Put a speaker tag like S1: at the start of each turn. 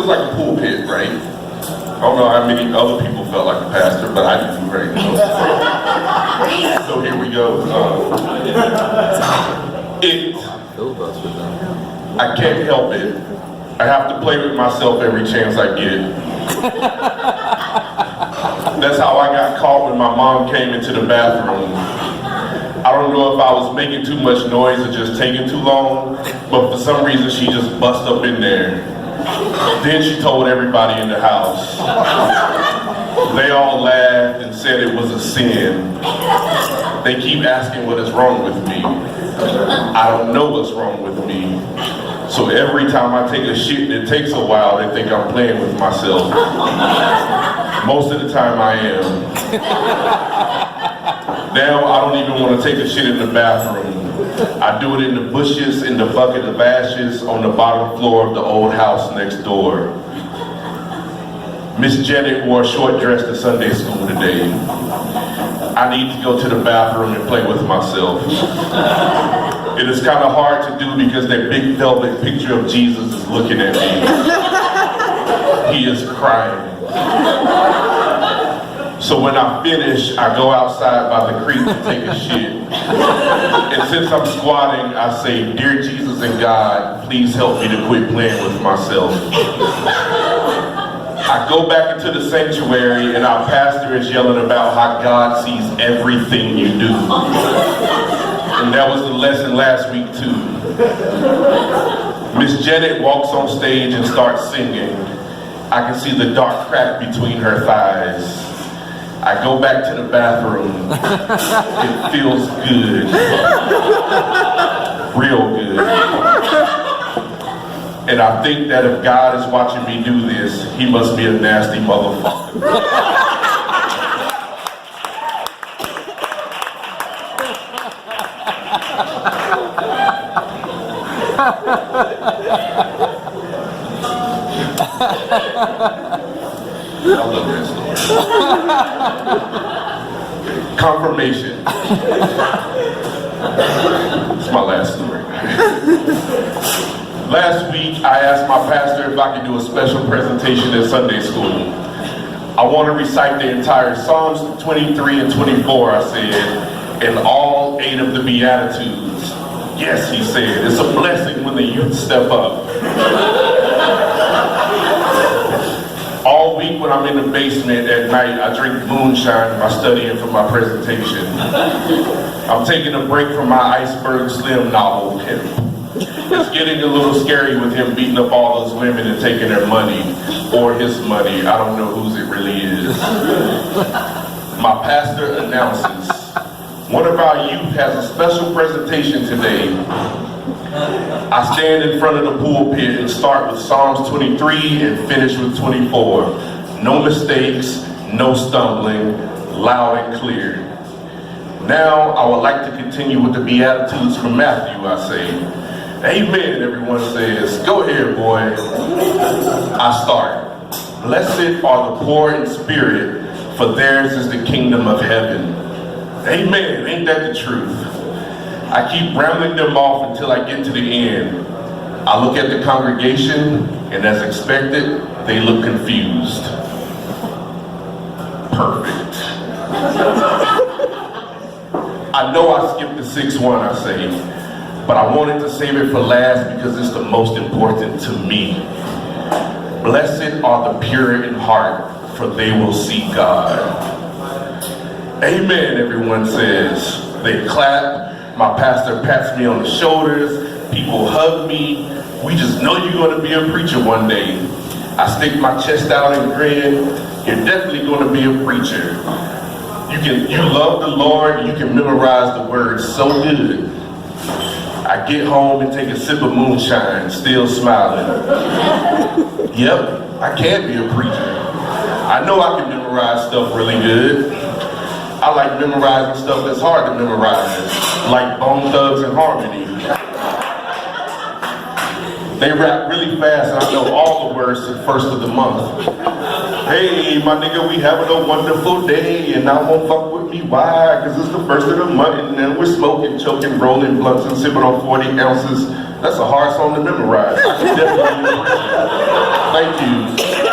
S1: feels like a pulpit, right? I don't know how many other people felt like a pastor, but I do, right? So here we go. I can't help it. I have to play with myself every chance I get. That's how I got caught when my mom came into the bathroom. I don't know if I was making too much noise or just taking too long, but for some reason she just bust up in there. Then she told everybody in the house. They all laughed and said it was a sin. They keep asking what is wrong with me. I don't know what's wrong with me. So every time I take a shit and it takes a while, they think I'm playing with myself. Most of the time I am. Now I don't even want to take a shit in the bathroom. I do it in the bushes, in the bucket of ashes, on the bottom floor of the old house next door. Miss Janet wore a short dress to Sunday school today. I need to go to the bathroom and play with myself. It is kind of hard to do because that big velvet picture of Jesus is looking at me. He is crying. So when I finish, I go outside by the creek to take a shit. And since I'm squatting, I say, "Dear Jesus and God, please help me to quit playing with myself." I go back into the sanctuary and our pastor is yelling about how God sees everything you do. And that was the lesson last week too. Miss Janet walks on stage and starts singing. I can see the dark crack between her thighs. I go back to the bathroom. It feels good. Real good. And I think that if God is watching me do this, he must be a nasty motherfucker. I love that story. Confirmation. It's my last story. Last week, I asked my pastor if I could do a special presentation at Sunday school. I want to recite the entire Psalms 23 and 24, I said, and all 8 of the Beatitudes. Yes, he said, it's a blessing when the youth step up. All week when I'm in the basement at night, I drink moonshine and I'm studying for my presentation. I'm taking a break from my Iceberg Slim novel. It's getting a little scary with him beating up all those women and taking their money, or his money. I don't know whose it really is. My pastor announces, one of our youth has a special presentation today. I stand in front of the pulpit and start with Psalms 23 and finish with 24. No mistakes, no stumbling, loud and clear. Now I would like to continue with the Beatitudes from Matthew, I say. Amen, everyone says. Go ahead, boy. I start. Blessed are the poor in spirit, for theirs is the kingdom of heaven. Amen, ain't that the truth? I keep rambling them off until I get to the end. I look at the congregation, and as expected, they look confused. Perfect. I know I skipped the 6th one, I say, but I wanted to save it for last because it's the most important to me. Blessed are the pure in heart, for they will see God. Amen, everyone says. They clap. My pastor pats me on the shoulders. People hug me. We just know you're going to be a preacher one day. I stick my chest out and grin. You're definitely going to be a preacher. You love the Lord. You can memorize the words so good. I get home and take a sip of moonshine, still smiling. Yep, I can be a preacher. I know I can memorize stuff really good. I like memorizing stuff that's hard to memorize, like Bone Thugs and Harmony. They rap really fast and I know all the words to the first of the month. Hey, my nigga, we having a wonderful day and I won't fuck with me. Why? Because it's the first of the month and then we're smoking, choking, rolling blunts and sipping on 40 ounces. That's a hard song to memorize. I can definitely Thank you.